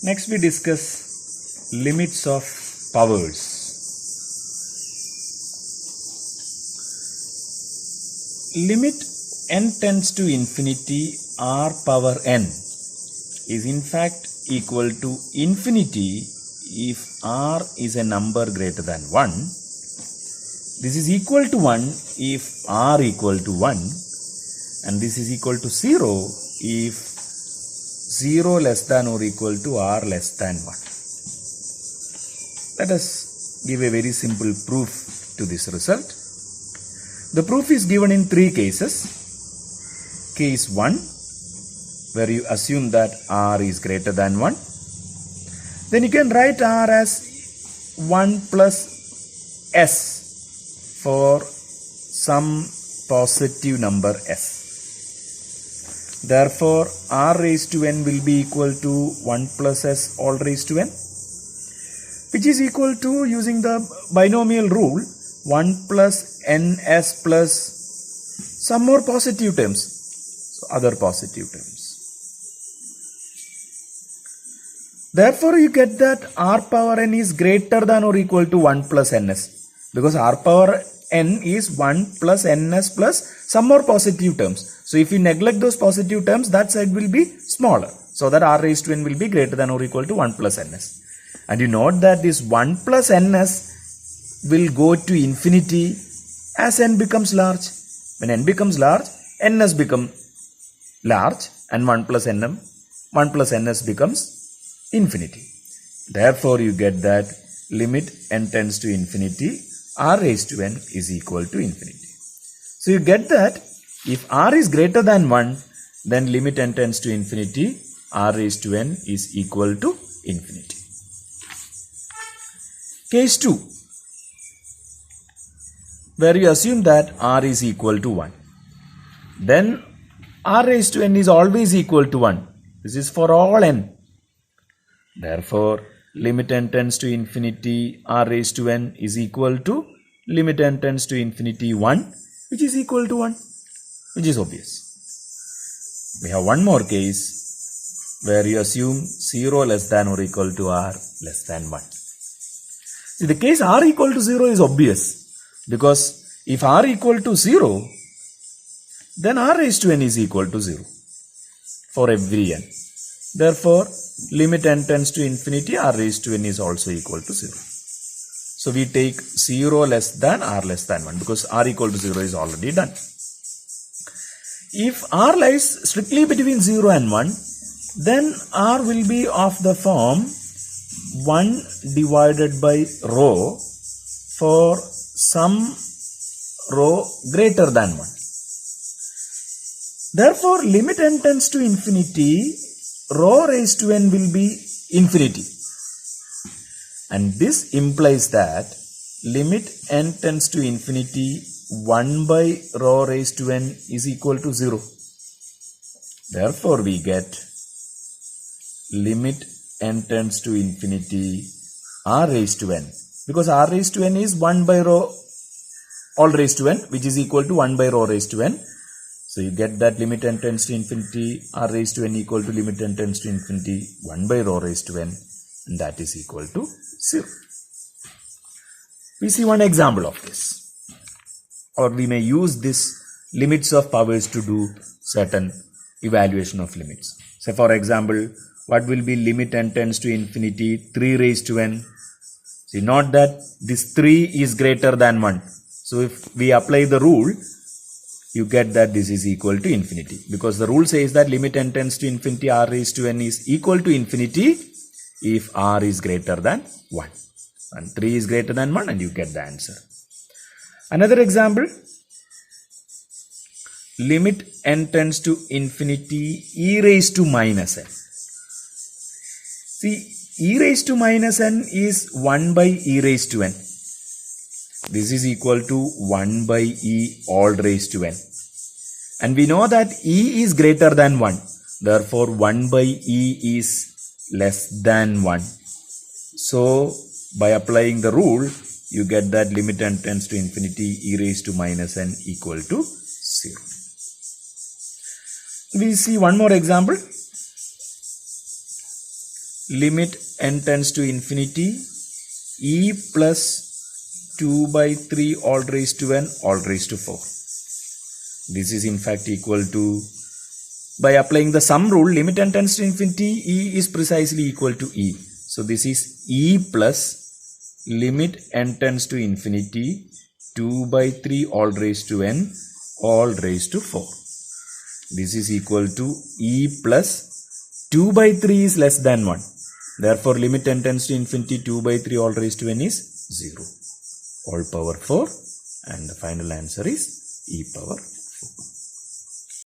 Next we discuss limits of powers. Limit n tends to infinity r power n is in fact equal to infinity if r is a number greater than 1. This is equal to 1 if r equal to 1, and this is equal to 0 if 0 less than or equal to r less than 1. Let us give a very simple proof to this result. The proof is given in three cases. Case 1, where you assume that r is greater than 1. Then you can write r as 1 plus s for some positive number s. Therefore, r raised to n will be equal to 1 plus s all raised to n, which is equal to, using the binomial rule, 1 plus ns plus some more positive terms, so other positive terms. Therefore, you get that r power n is greater than or equal to 1 plus ns, because r power n is 1 plus ns plus some more positive terms. So if you neglect those positive terms, that side will be smaller, so that r raised to n will be greater than or equal to 1 plus ns. And you note that this 1 plus ns will go to infinity as n becomes large. When n becomes large, ns become large, and 1 plus ns becomes infinity. Therefore, you get that limit n tends to infinity, r raised to n is equal to infinity. So you get that if r is greater than 1, then limit n tends to infinity, r raised to n is equal to infinity. Case 2, where you assume that r is equal to 1. Then r raised to n is always equal to 1. This is for all n. Therefore, limit n tends to infinity, r raised to n is equal to limit n tends to infinity 1, which is equal to 1, which is obvious. We have one more case where you assume 0 less than or equal to r less than 1. See, the case r equal to 0 is obvious, because if r equal to 0, then r raised to n is equal to 0 for every n. Therefore, limit n tends to infinity, r raised to n is also equal to 0. So we take 0 less than r less than 1, because r equal to 0 is already done. If r lies strictly between 0 and 1, then r will be of the form 1 divided by rho for some rho greater than 1. Therefore, limit n tends to infinity, rho raised to n will be infinity. And this implies that limit n tends to infinity, 1 by rho raised to n is equal to 0. Therefore, we get limit n tends to infinity, r raised to n, because r raised to n is 1 by rho all raised to n, which is equal to 1 by rho raised to n. So you get that limit n tends to infinity, r raised to n equal to limit n tends to infinity 1 by rho raised to n, and that is equal to 0. We see one example of this, or we may use this limits of powers to do certain evaluation of limits. So for example, what will be limit n tends to infinity 3 raised to n? See, note that this 3 is greater than 1. So if we apply the rule, you get that this is equal to infinity, because the rule says that limit n tends to infinity, r raised to n is equal to infinity if r is greater than 1. And 3 is greater than 1, and you get the answer. Another example, limit n tends to infinity, e raised to minus n. See, e raised to minus n is 1 by e raised to n. This is equal to 1 by e all raised to n. And we know that e is greater than 1. Therefore, 1 by e is less than 1. So, by applying the rule, you get that limit n tends to infinity, e raised to minus n equal to 0. We see one more example. limit n tends to infinity e plus 2 by 3 all raised to n all raised to 4. This is in fact equal to, by applying the sum rule, limit n tends to infinity, e is precisely equal to e. So this is e plus limit n tends to infinity 2 by 3 all raised to n all raised to 4. This is equal to e plus 2 by 3 is less than 1. Therefore, limit n tends to infinity 2 by 3 all raised to n is 0. All power 4, and the final answer is e power 4.